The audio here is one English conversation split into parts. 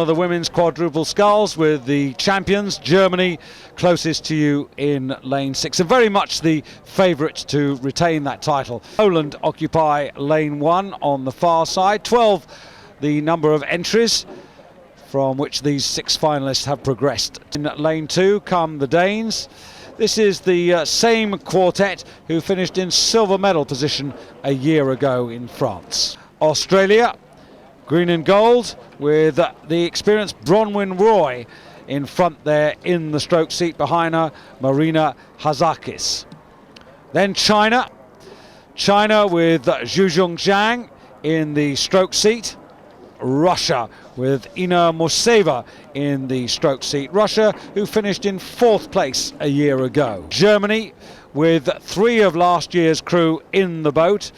The women's quadruple sculls with the champions, Germany, closest to you in lane 6, and very much the favourites to retain that title. Poland occupy lane 1 on the far side. 12 the number of entries from which these 6 finalists have progressed. In lane 2 come the Danes. This is the same quartet who finished in silver medal position a year ago in France. Australia, green and gold, with the experienced Bronwyn Roy in front there in the stroke seat, behind her Marina Hazakis. Then China with Zhuzhong Zhang in the stroke seat. Russia with Ina Moseva in the stroke seat. Russia, who finished in 4th place a year ago. Germany with 3 of last year's crew in the boat.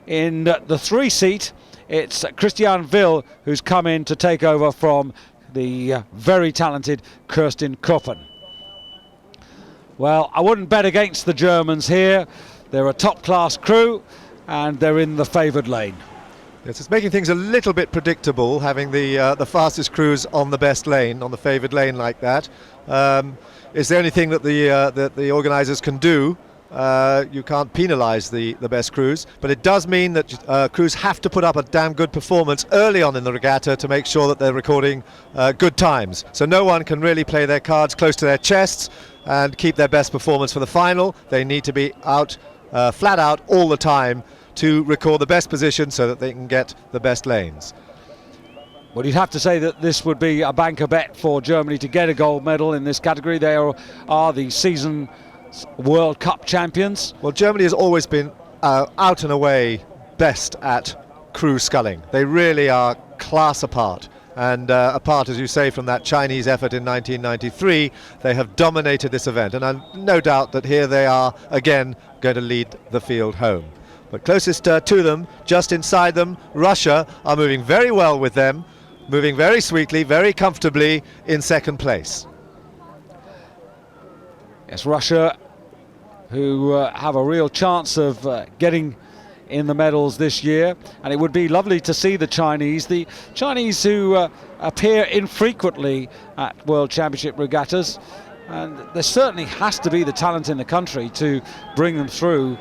In the 3 seat, it's Christian Will who's come in to take over from the very talented Kirsten Koppen. Well, I wouldn't bet against the Germans here. They're a top-class crew and they're in the favoured lane. Yes, it's making things a little bit predictable, having the fastest crews on the best lane, on the favoured lane like that. Is there anything that the organisers can do? You can't penalise the best crews, but it does mean that crews have to put up a damn good performance early on in the regatta to make sure that they're recording good times. So no one can really play their cards close to their chests and keep their best performance for the final. They need to be out, flat out all the time to record the best position so that they can get the best lanes. Well, you'd have to say that this would be a banker bet for Germany to get a gold medal in this category. They are the season World Cup champions. Well, Germany has always been out and away best at crew sculling. They really are class apart, and apart, as you say, from that Chinese effort in 1993, they have dominated this event, and I've no doubt that here they are again going to lead the field home. But closest to them, just inside them, Russia are moving very well with them, moving very sweetly, very comfortably in 2nd place. Yes, Russia, who have a real chance of getting in the medals this year, and it would be lovely to see the Chinese who appear infrequently at World Championship regattas, and there certainly has to be the talent in the country to bring them through.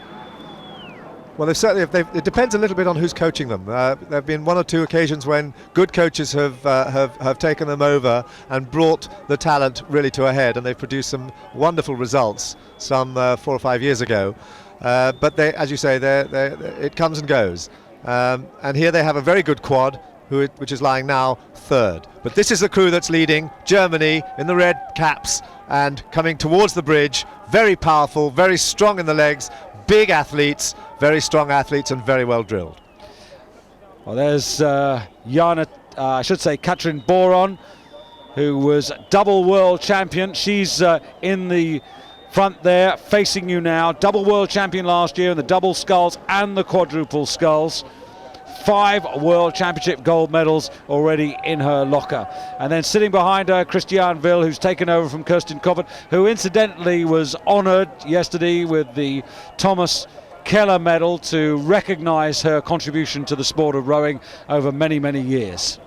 Well, it depends a little bit on who's coaching them. There have been 1 or 2 occasions when good coaches have taken them over and brought the talent really to a head, and they've produced some wonderful results some 4 or 5 years ago. But they, as you say, it comes and goes. And here they have a very good quad, which is lying now 3rd. But this is the crew that's leading, Germany in the red caps and coming towards the bridge. Very powerful, very strong in the legs, big athletes, very strong athletes, and very well drilled. Well, there's Katrin Boron, who was double world champion. She's in the front there, facing you now. Double world champion last year in the double sculls and the quadruple sculls. 5 World Championship gold medals already in her locker. And then sitting behind her, Christian Will, who's taken over from Kirsten Koppen, who incidentally was honoured yesterday with the Thomas Keller medal to recognise her contribution to the sport of rowing over many, many years.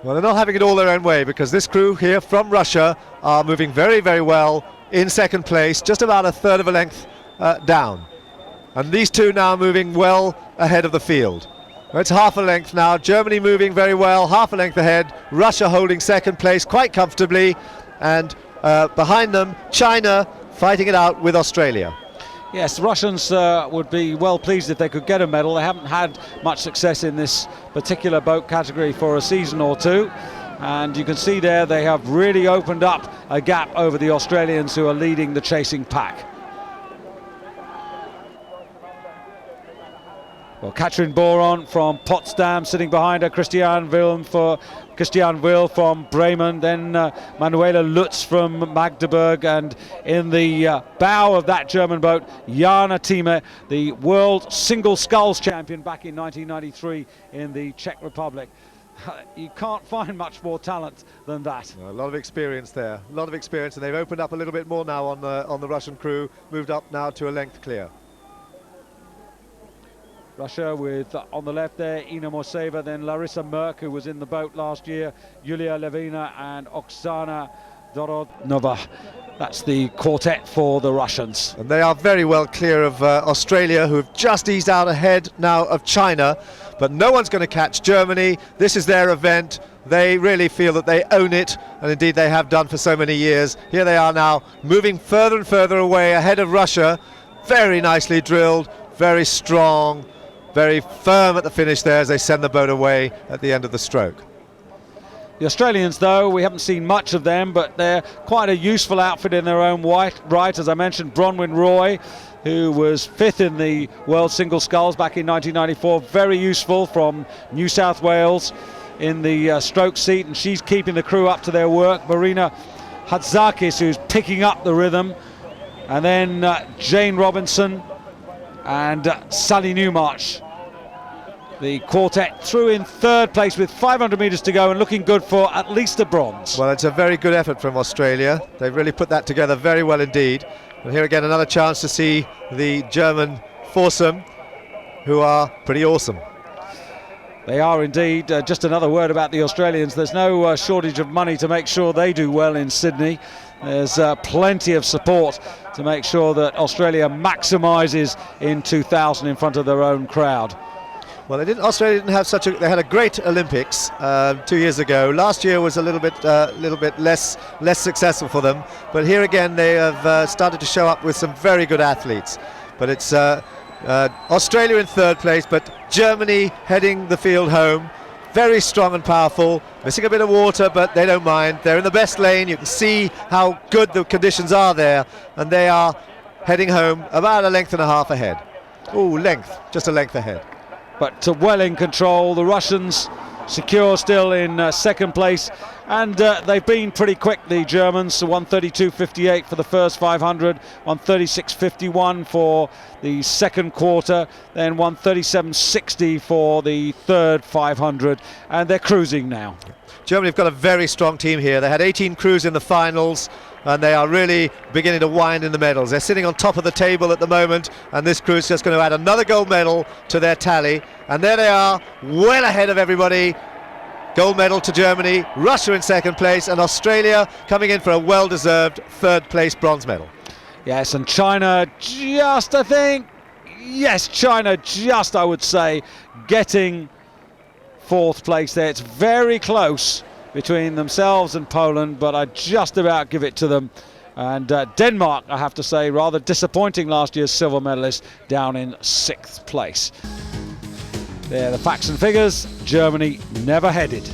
Well, they're not having it all their own way, because this crew here from Russia are moving very, very well in 2nd place, just about 1/3 of a length down. And these two now moving well ahead of the field. It's half a length now. Germany moving very well, half a length ahead. Russia holding 2nd place quite comfortably. And behind them, China fighting it out with Australia. Yes, the Russians would be well pleased if they could get a medal. They haven't had much success in this particular boat category for a season or 2. And you can see there they have really opened up a gap over the Australians, who are leading the chasing pack. Well, Katrin Boron from Potsdam sitting behind her, Christian Will from Bremen, then Manuela Lutz from Magdeburg, and in the bow of that German boat, Jana Thieme, the world single sculls champion back in 1993 in the Czech Republic. You can't find much more talent than that. A lot of experience there, a lot of experience, and they've opened up a little bit more now on the Russian crew, moved up now to a length clear. Russia with, on the left there, Ina Morseva, then Larissa Merck, who was in the boat last year, Yulia Levina and Oksana Dorodnova. That's the quartet for the Russians. And they are very well clear of Australia, who have just eased out ahead now of China. But no one's going to catch Germany. This is their event. They really feel that they own it, and indeed they have done for so many years. Here they are now, moving further and further away ahead of Russia. Very nicely drilled, very strong, very firm at the finish there as they send the boat away at the end of the stroke. The Australians, though, we haven't seen much of them, but they're quite a useful outfit in their own right. As I mentioned, Bronwyn Roy, who was 5th in the World Single Sculls back in 1994, very useful, from New South Wales in the stroke seat, and she's keeping the crew up to their work. Marina Hadzakis, who's picking up the rhythm, and then Jane Robinson and Sally Newmarch. The quartet through in 3rd place with 500 metres to go and looking good for at least a bronze. Well, it's a very good effort from Australia. They've really put that together very well indeed. And here again, another chance to see the German foursome, who are pretty awesome. They are indeed. Just another word about the Australians. There's no shortage of money to make sure they do well in Sydney. There's plenty of support to make sure that Australia maximises in 2000 in front of their own crowd. Well, Australia didn't have such a. They had a great Olympics 2 years ago. Last year was a little bit less successful for them. But here again, they have started to show up with some very good athletes. But it's Australia in 3rd place, but Germany heading the field home. Very strong and powerful. Missing a bit of water, but they don't mind. They're in the best lane. You can see how good the conditions are there, and they are heading home about a length and a half ahead. Oh, just a length ahead. But well in control. The Russians secure still in 2nd place, and they've been pretty quick, the Germans. So 1:32.58 for the first 500, 1:36.51 for the second quarter, then 1:37.60 for the third 500, and they're cruising now. Germany have got a very strong team here. They had 18 crews in the finals, and they are really beginning to wind in the medals. They're sitting on top of the table at the moment, and this crew is just going to add another gold medal to their tally. And there they are, well ahead of everybody. Gold medal to Germany, Russia in 2nd place, and Australia coming in for a well-deserved 3rd place bronze medal. Yes, and China just, I think, yes, China just, I would say, getting 4th place there. It's very close between themselves and Poland, but I just about give it to them. And Denmark, I have to say, rather disappointing last year's silver medalist, down in 6th place. There are the facts and figures. Germany never headed.